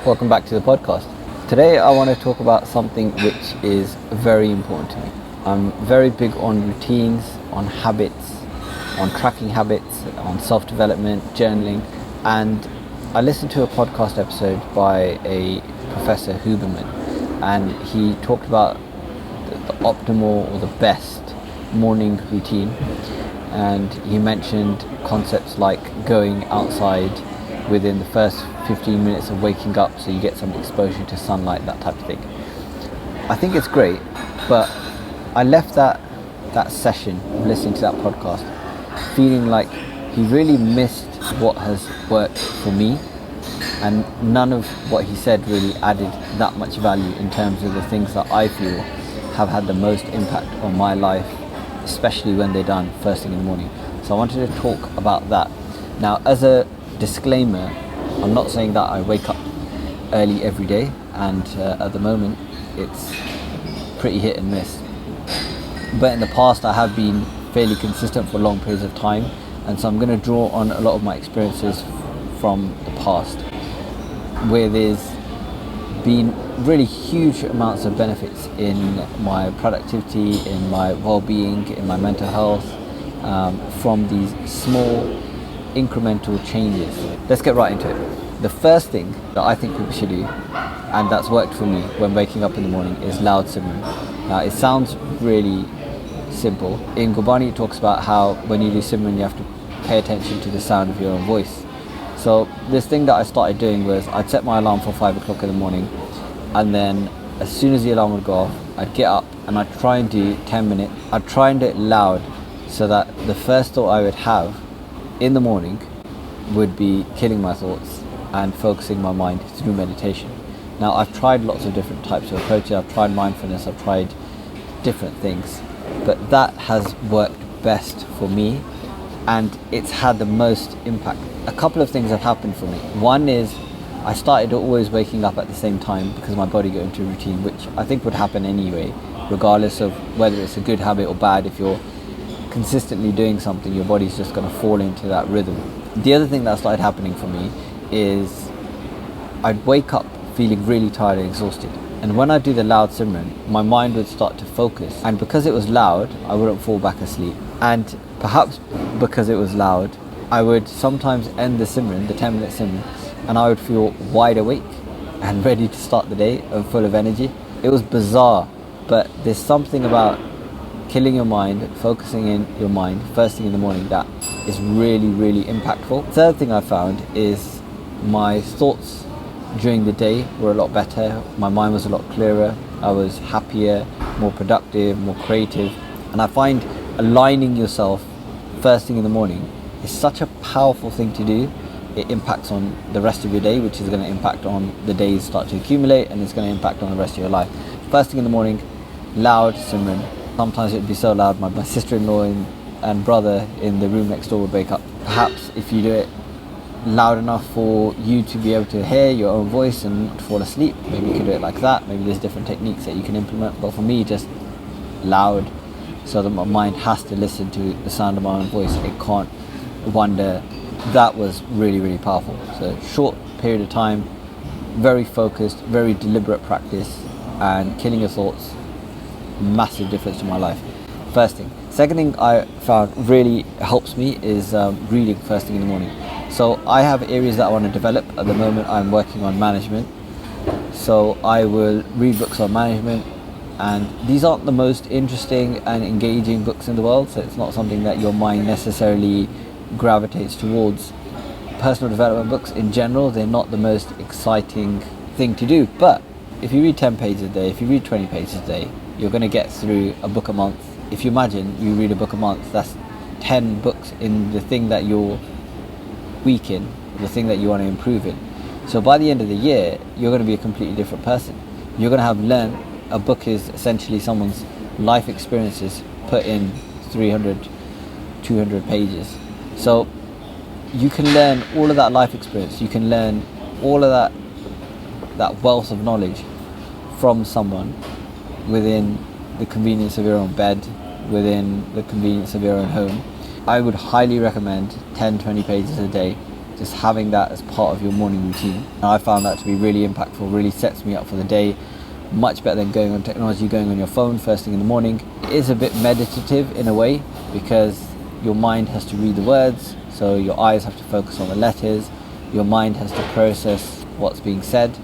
Welcome back to the podcast. Today I want to talk about something which is very important to me. I'm very big on routines, on habits, on tracking habits, on self-development, journaling, and I listened to a podcast episode by a Professor Huberman, and he talked about the optimal or the best morning routine, and he mentioned concepts like going outside within the first 15 minutes of waking up so you get some exposure to sunlight, that type of thing. I think it's great, but I left that session of listening to that podcast feeling like he really missed what has worked for me, and none of what he said really added that much value in terms of the things that I feel have had the most impact on my life, especially when they're done first thing in the morning. So I wanted to talk about that. Now, as a disclaimer, I'm not saying that I wake up early every day, and at the moment it's pretty hit and miss. But in the past I have been fairly consistent for long periods of time, and so I'm going to draw on a lot of my experiences from the past, where there's been really huge amounts of benefits in my productivity, in my well-being, in my mental health, from these small incremental changes. Let's get right into it. The first thing that I think people should do, and that's worked for me when waking up in the morning, is loud simran. Now, it sounds really simple. In Gurbani it talks about how when you do simran you have to pay attention to the sound of your own voice. So this thing that I started doing was I'd set my alarm for 5 o'clock in the morning, and then as soon as the alarm would go off, I'd get up and I'd try and do 10 minutes. I'd try and do it loud so that the first thought I would have in the morning would be killing my thoughts and focusing my mind through meditation. Now, I've tried lots of different types of approaches. I've tried mindfulness, I've tried different things, but that has worked best for me and it's had the most impact. A couple of things have happened for me. One is I started always waking up at the same time because my body got into a routine, which I think would happen anyway, regardless of whether it's a good habit or bad. If you're consistently doing something, your body's just going to fall into that rhythm. The other thing that started happening for me is I'd wake up feeling really tired and exhausted, and when I do the loud simran, my mind would start to focus, and because it was loud I wouldn't fall back asleep, and perhaps because it was loud I would sometimes end the simran, the 10-minute simran, and I would feel wide awake and ready to start the day and full of energy. It was bizarre, but there's something about killing your mind, focusing in your mind first thing in the morning that is really, really impactful. Third thing I found is my thoughts during the day were a lot better. My mind was a lot clearer. I was happier, more productive, more creative. And I find aligning yourself first thing in the morning is such a powerful thing to do. It impacts on the rest of your day, which is going to impact on the days start to accumulate, and it's going to impact on the rest of your life. First thing in the morning, loud simran. Sometimes it would be so loud my sister-in-law and brother in the room next door would wake up. Perhaps if you do it loud enough for you to be able to hear your own voice and not fall asleep, maybe you could do it like that. Maybe there's different techniques that you can implement, but for me, just loud so that my mind has to listen to the sound of my own voice. It can't wander. That was really, really powerful. So short period of time, very focused, very deliberate practice, and killing your thoughts. Massive difference to my life. First thing. Second thing I found really helps me is reading first thing in the morning. So I have areas that I want to develop. At the moment I'm working on management, so I will read books on management, and these aren't the most interesting and engaging books in the world, so it's not something that your mind necessarily gravitates towards. Personal development books in general, they're not the most exciting thing to do, but if you read 10 pages a day, if you read 20 pages a day, you're going to get through a book a month. If you imagine you read a book a month, that's 10 books in the thing that you're weak in, the thing that you want to improve in. So by the end of the year, you're going to be a completely different person. You're going to have learned. A book is essentially someone's life experiences put in 300, 200 pages. So you can learn all of that life experience. You can learn all of that wealth of knowledge from someone within the convenience of your own bed, within the convenience of your own home. I would highly recommend 10-20 pages a day just having that as part of your morning routine. And I found that to be really impactful, really sets me up for the day, much better than going on technology, going on your phone first thing in the morning. It is a bit meditative in a way, because your mind has to read the words, so your eyes have to focus on the letters, your mind has to process what's being said,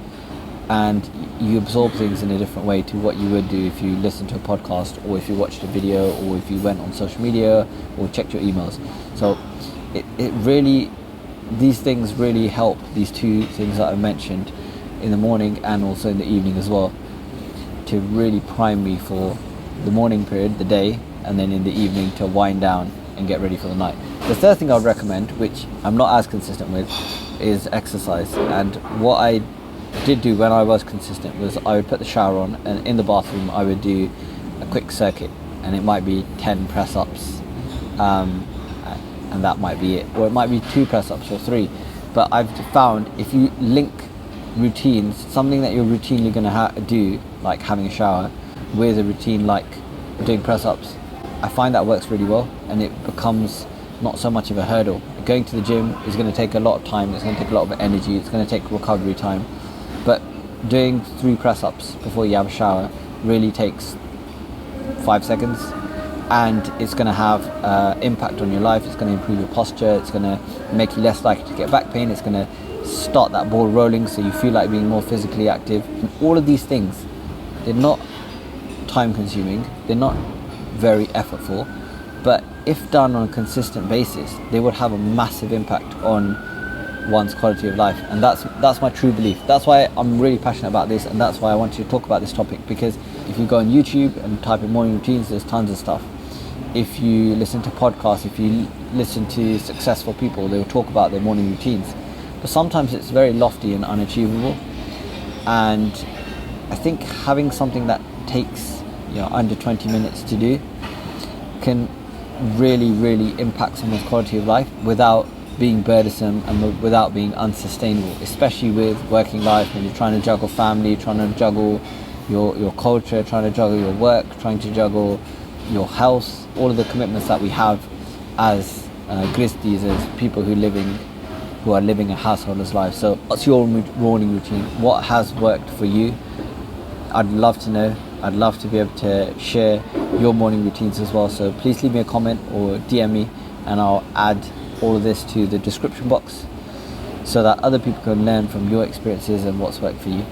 and you absorb things in a different way to what you would do if you listened to a podcast, or if you watched a video, or if you went on social media or checked your emails. So it really, these things really help, these two things that I mentioned, in the morning and also in the evening as well, to really prime me for the morning period, the day, and then in the evening to wind down and get ready for the night. The third thing I would recommend, which I'm not as consistent with, is exercise. And what I did do when I was consistent was I would put the shower on, and in the bathroom I would do a quick circuit, and it might be 10 press-ups, and that might be it, or it might be 2 press-ups or 3. But I've found if you link routines, something that you're routinely going to do, like having a shower, with a routine like doing press-ups, I find that works really well, and it becomes not so much of a hurdle. Going to the gym is going to take a lot of time, it's going to take a lot of energy, it's going to take recovery time, but doing 3 press-ups before you have a shower really takes 5 seconds, and it's going to have impact on your life. It's going to improve your posture, it's going to make you less likely to get back pain, it's going to start that ball rolling so you feel like being more physically active. And all of these things, they're not time consuming, they're not very effortful, but if done on a consistent basis, they would have a massive impact on one's quality of life. And that's my true belief. That's why I'm really passionate about this, and that's why I want to talk about this topic, because if you go on YouTube and type in morning routines, there's tons of stuff. If you listen to podcasts, if you listen to successful people, they will talk about their morning routines, but sometimes it's very lofty and unachievable. And I think having something that takes under 20 minutes to do can really impact someone's quality of life without being burdensome and without being unsustainable, especially with working life, when you're trying to juggle family, trying to juggle your culture, trying to juggle your work, trying to juggle your health, all of the commitments that we have as gristis, as people who are living a householder's life. So what's your morning routine? What has worked for you? I'd love to know. I'd love to be able to share your morning routines as well. So please leave me a comment or DM me, and I'll add all of this to the description box so that other people can learn from your experiences and what's worked for you.